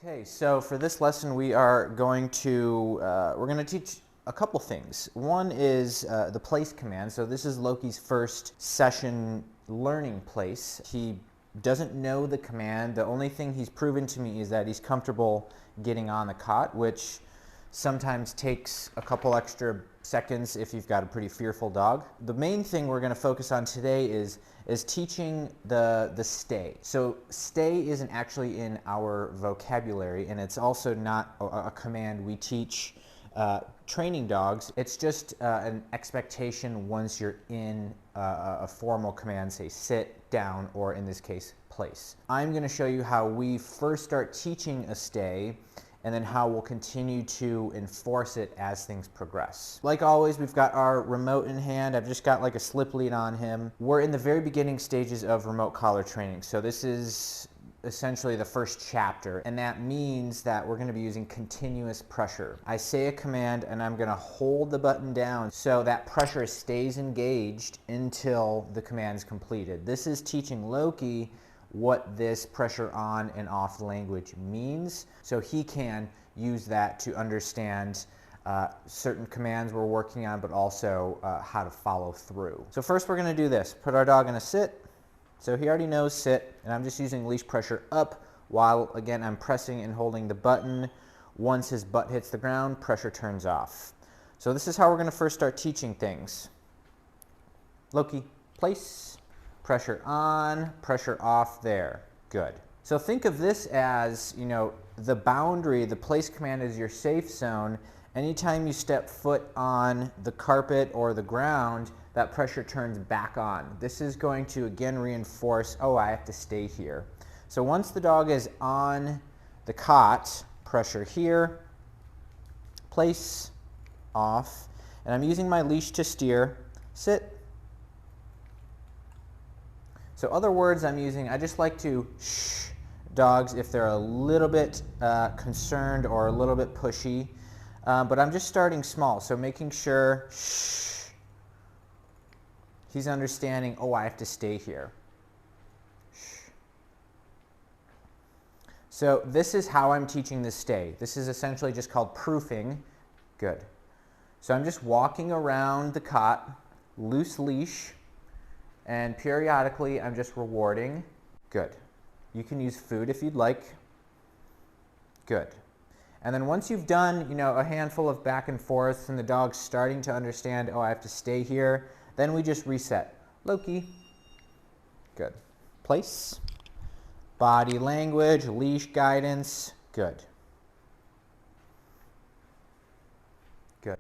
Okay, so for this lesson we are going to teach a couple things. One is the place command. So this is Loki's first session learning place. He doesn't know the command. The only thing he's proven to me is that he's comfortable getting on the cot, which sometimes takes a couple extra seconds if you've got a pretty fearful dog. The main thing we're going to focus on today is teaching the stay. So stay isn't actually in our vocabulary, and it's also not a command we teach training dogs. It's just an expectation once you're in a formal command, say sit, down, or in this case, place. I'm going to show you how we first start teaching a stay, and then how we'll continue to enforce it as things progress. Like always, we've got our remote in hand. I've just got like a slip lead on him. We're in the very beginning stages of remote collar training. So this is essentially the first chapter, and that means that we're going to be using continuous pressure. I say a command and I'm going to hold the button down so that pressure stays engaged until the command is completed. This is teaching Loki what this pressure on and off language means, so he can use that to understand certain commands we're working on, but also how to follow through. So first we're going to do this. Put our dog in a sit. So he already knows sit, and I'm just using leash pressure up while, again, I'm pressing and holding the button. Once his butt hits the ground, pressure turns off. So this is how we're going to first start teaching things. Loki, place. Pressure on, pressure off there. Good. So think of this as, the boundary, the place command is your safe zone. Anytime you step foot on the carpet or the ground, that pressure turns back on. This is going to, again, reinforce, oh, I have to stay here. So once the dog is on the cot, pressure here, place, off, and I'm using my leash to steer, sit. So other words I'm using, I just like to shh dogs if they're a little bit concerned or a little bit pushy. But I'm just starting small, so making sure shh, he's understanding, oh, I have to stay here. Shh. So this is how I'm teaching the stay. This is essentially just called proofing. Good. So I'm just walking around the cot, loose leash, and periodically I'm just rewarding. Good. You can use food if you'd like. Good. And then once you've done, a handful of back and forth and the dog's starting to understand, oh, I have to stay here, then we just reset. Loki. Good. Place. Body language, leash guidance. Good. Good.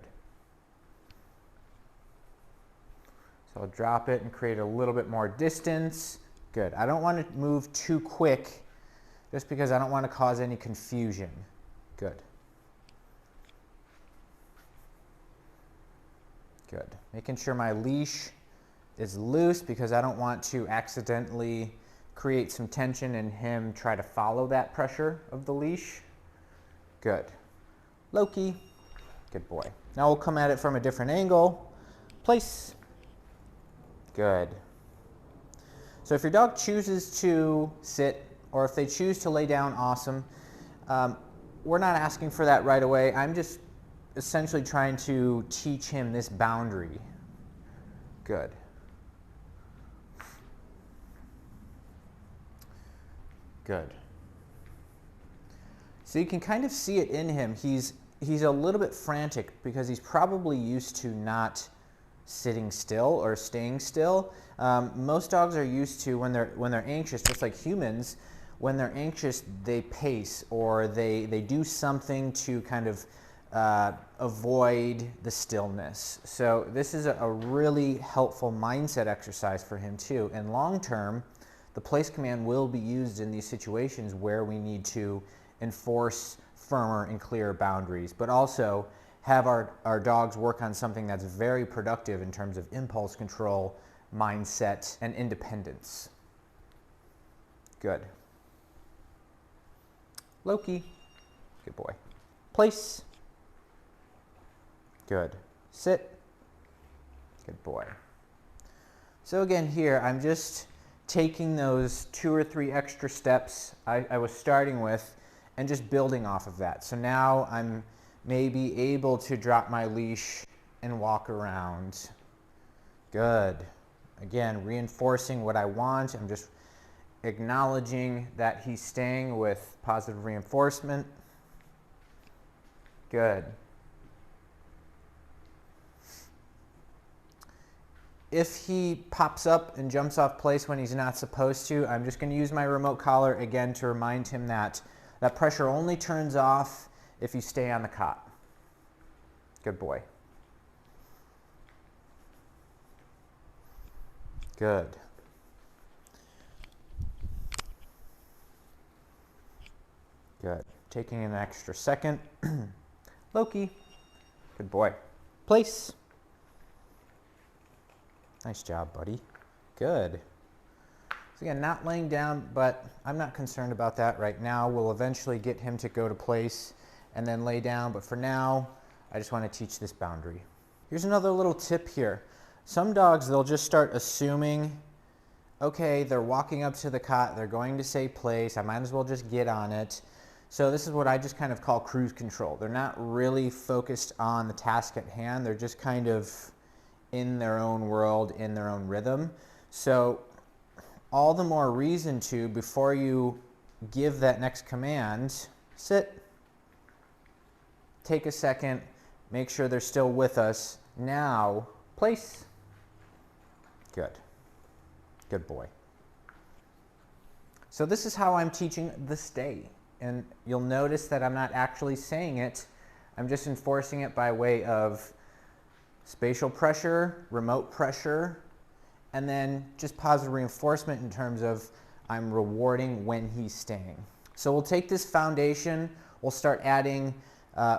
So I'll drop it and create a little bit more distance. Good. I don't want to move too quick just because I don't want to cause any confusion. Good. Good. Making sure my leash is loose because I don't want to accidentally create some tension and him try to follow that pressure of the leash. Good. Loki. Good boy. Now we'll come at it from a different angle. Place. Good. So if your dog chooses to sit, or if they choose to lay down, awesome. We're not asking for that right away. I'm just essentially trying to teach him this boundary. Good. Good. So you can kind of see it in him. He's a little bit frantic because he's probably used to not sitting still or staying still. Most dogs are used to when they're anxious, just like humans. When they're anxious, they pace or they do something to kind of avoid the stillness. So this is a really helpful mindset exercise for him too. And long term, the place command will be used in these situations where we need to enforce firmer and clearer boundaries, but also have our dogs work on something that's very productive in terms of impulse control, mindset, and independence. Good. Loki. Good boy. Place. Good. Sit. Good boy. So again here, I'm just taking those 2 or 3 extra steps I was starting with and just building off of that. So now I'm maybe able to drop my leash and walk around. Good. Again, reinforcing what I want. I'm just acknowledging that he's staying with positive reinforcement. Good. If he pops up and jumps off place when he's not supposed to, I'm just going to use my remote collar again to remind him that that pressure only turns off if you stay on the cot. Good boy. Good. Good. Taking an extra second. Loki. Good boy. Place. Nice job, buddy. Good. So again, not laying down, but I'm not concerned about that right now. We'll eventually get him to go to place and then lay down, but for now, I just want to teach this boundary. Here's another little tip here. Some dogs, they'll just start assuming, okay, they're walking up to the cot, they're going to say place, I might as well just get on it. So this is what I just kind of call cruise control. They're not really focused on the task at hand, they're just kind of in their own world, in their own rhythm. So all the more reason to, before you give that next command, sit, take a second, make sure they're still with us. Now, place. Good. Good boy. So this is how I'm teaching the stay. And you'll notice that I'm not actually saying it. I'm just enforcing it by way of spatial pressure, remote pressure, and then just positive reinforcement in terms of I'm rewarding when he's staying. So we'll take this foundation, we'll start adding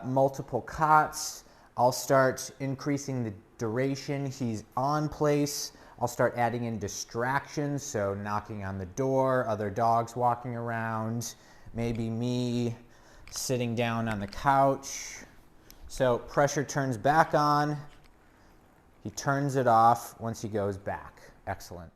multiple cots. I'll start increasing the duration he's on place. I'll start adding in distractions, so knocking on the door, other dogs walking around, maybe me sitting down on the couch. So pressure turns back on. He turns it off once he goes back. Excellent.